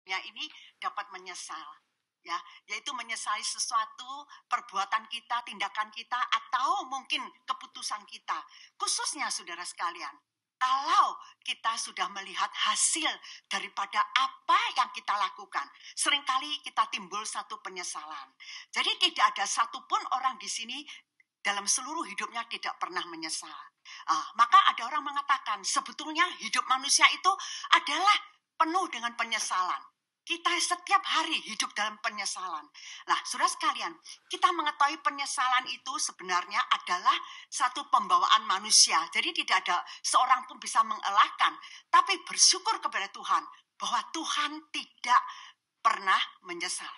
hidupnya ini dapat menyesal. Ya, yaitu menyesali sesuatu, perbuatan kita, tindakan kita, atau mungkin keputusan kita. Khususnya saudara sekalian, kalau kita sudah melihat hasil daripada apa yang kita lakukan, seringkali kita timbul satu penyesalan. Jadi tidak ada satupun orang di sini dalam seluruh hidupnya tidak pernah menyesal. Maka ada orang mengatakan sebetulnya hidup manusia itu adalah penuh dengan penyesalan. Kita setiap hari hidup dalam penyesalan. Nah, saudara sekalian, kita mengetahui penyesalan itu sebenarnya adalah satu pembawaan manusia. Jadi tidak ada seorang pun bisa mengelakkan. Tapi bersyukur kepada Tuhan bahwa Tuhan tidak pernah menyesal.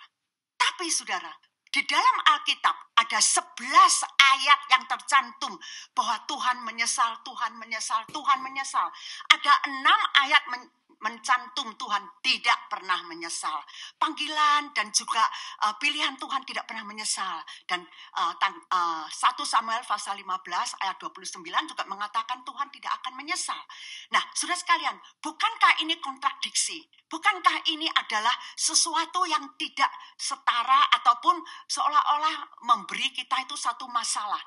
Tapi saudara, di dalam Alkitab ada 11 ayat yang tercantum bahwa Tuhan menyesal, Tuhan menyesal, Tuhan menyesal. Ada 6 ayat mencantum Tuhan tidak pernah menyesal. Panggilan dan juga pilihan Tuhan tidak pernah menyesal. Dan 1 Samuel pasal 15 ayat 29 juga mengatakan Tuhan tidak akan menyesal. Nah, saudara sekalian, bukankah ini kontradiksi? Bukankah ini adalah sesuatu yang tidak setara ataupun seolah-olah memberi kita itu satu masalah?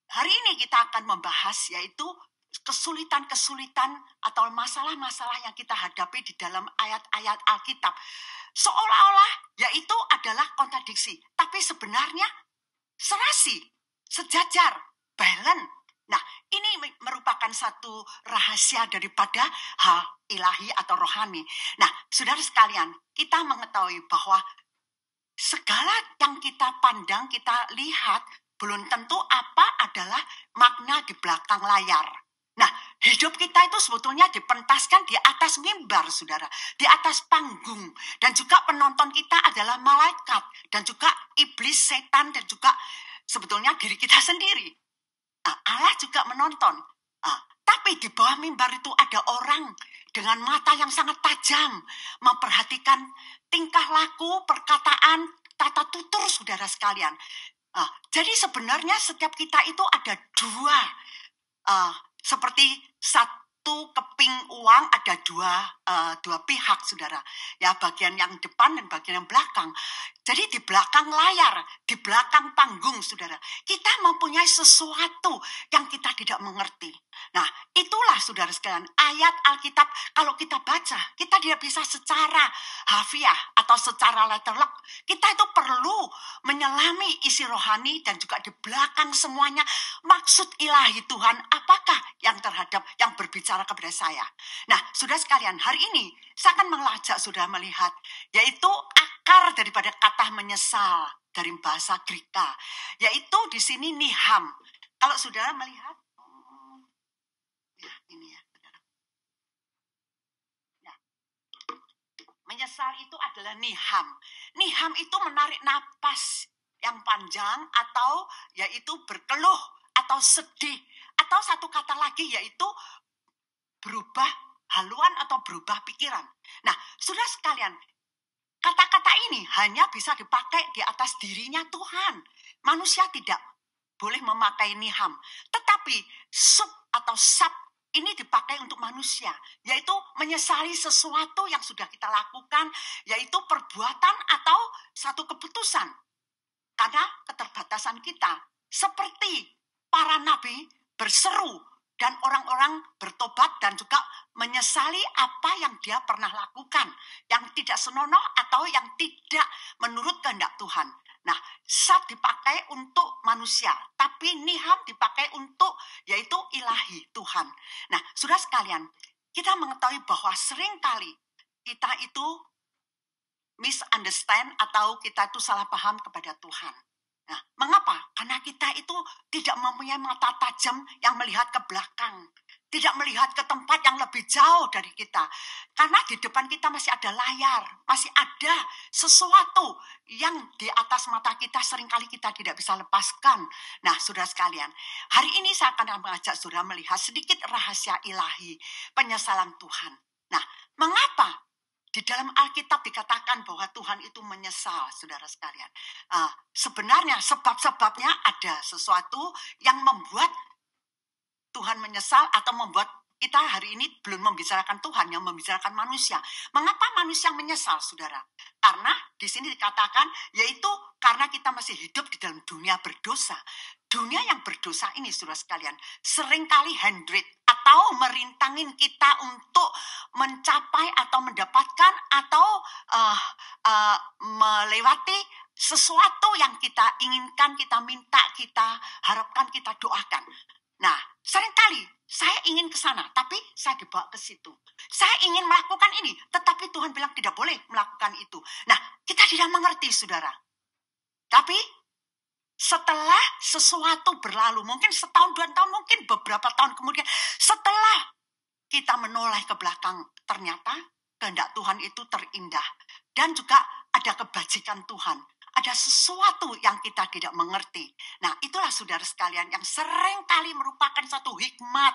Hari ini kita akan membahas yaitu kesulitan-kesulitan atau masalah-masalah yang kita hadapi di dalam ayat-ayat Alkitab. Seolah-olah yaitu adalah kontradiksi, tapi sebenarnya serasi, sejajar, balance. Nah, ini merupakan satu rahasia daripada hal ilahi atau rohani. Nah, saudara sekalian, kita mengetahui bahwa segala yang kita pandang, kita lihat, belum tentu apa adalah makna di belakang layar. Nah, hidup kita itu sebetulnya dipentaskan di atas mimbar, saudara. Di atas panggung. Dan juga penonton kita adalah malaikat. Dan juga iblis, setan, dan juga sebetulnya diri kita sendiri. Allah juga menonton. Tapi di bawah mimbar itu ada orang dengan mata yang sangat tajam. Memperhatikan tingkah laku, perkataan, tata tutur, saudara sekalian. Jadi sebenarnya setiap kita itu ada dua. Seperti satu keping uang ada dua pihak, saudara. Ya, bagian yang depan dan bagian yang belakang. Jadi di belakang layar, di belakang panggung, saudara, kita mempunyai sesuatu yang kita tidak mengerti. Nah, itulah saudara sekalian, ayat Alkitab kalau kita baca, kita tidak bisa secara harfiah atau secara letterlock. Kita itu perlu menyelami isi rohani dan juga di belakang semuanya maksud ilahi Tuhan apakah yang berbicara kepada saya. Nah, saudara sekalian, hari ini saya akan mengajak saudara melihat yaitu akar daripada kata menyesal dari bahasa Greka, yaitu di sini niham. Kalau saudara melihat, ya ini ya, saudara. Ya. Menyesal itu adalah niham. Niham itu menarik napas yang panjang atau yaitu berkeluh atau sedih atau satu kata lagi yaitu berubah haluan atau berubah pikiran. Nah, saudara sekalian, kata-kata ini hanya bisa dipakai di atas dirinya Tuhan. Manusia tidak boleh memakai niham. Tetapi sub atau sab ini dipakai untuk manusia. Yaitu menyesali sesuatu yang sudah kita lakukan. Yaitu perbuatan atau satu keputusan. Karena keterbatasan kita. Seperti para nabi berseru. Dan orang-orang bertobat dan juga menyesali apa yang dia pernah lakukan. Yang tidak senonoh atau yang tidak menurut kehendak Tuhan. Nah, sab dipakai untuk manusia. Tapi niham dipakai untuk yaitu ilahi Tuhan. Nah, saudara sekalian, kita mengetahui bahwa seringkali kita itu misunderstand atau kita itu salah paham kepada Tuhan. Nah, mengapa? Karena kita itu tidak mempunyai mata tajam yang melihat ke belakang. Tidak melihat ke tempat yang lebih jauh dari kita. Karena di depan kita masih ada layar. Masih ada sesuatu yang di atas mata kita seringkali kita tidak bisa lepaskan. Nah, saudara sekalian, hari ini saya akan mengajak saudara melihat sedikit rahasia ilahi penyesalan Tuhan. Nah, mengapa? Di dalam Alkitab dikatakan bahwa Tuhan itu menyesal, saudara sekalian. Sebenarnya sebab-sebabnya ada sesuatu yang membuat Tuhan menyesal atau membuat Kita hari ini belum membicarakan Tuhan, yang membicarakan manusia. Mengapa manusia menyesal, saudara? Karena di sini dikatakan, yaitu karena kita masih hidup di dalam dunia berdosa. Dunia yang berdosa ini, saudara sekalian, seringkali hindrance atau merintangin kita untuk mencapai atau mendapatkan atau melewati sesuatu yang kita inginkan, kita minta, kita harapkan, kita doakan. Nah, seringkali saya ingin ke sana, tapi saya dibawa ke situ. Saya ingin melakukan ini, tetapi Tuhan bilang tidak boleh melakukan itu. Nah, kita tidak mengerti, saudara. Tapi setelah sesuatu berlalu, mungkin setahun, 2 tahun, mungkin beberapa tahun kemudian, setelah kita menoleh ke belakang, ternyata kehendak Tuhan itu terindah. Dan juga ada kebajikan Tuhan. Ada sesuatu yang kita tidak mengerti. Nah, itulah saudara sekalian yang sering kali merupakan satu hikmat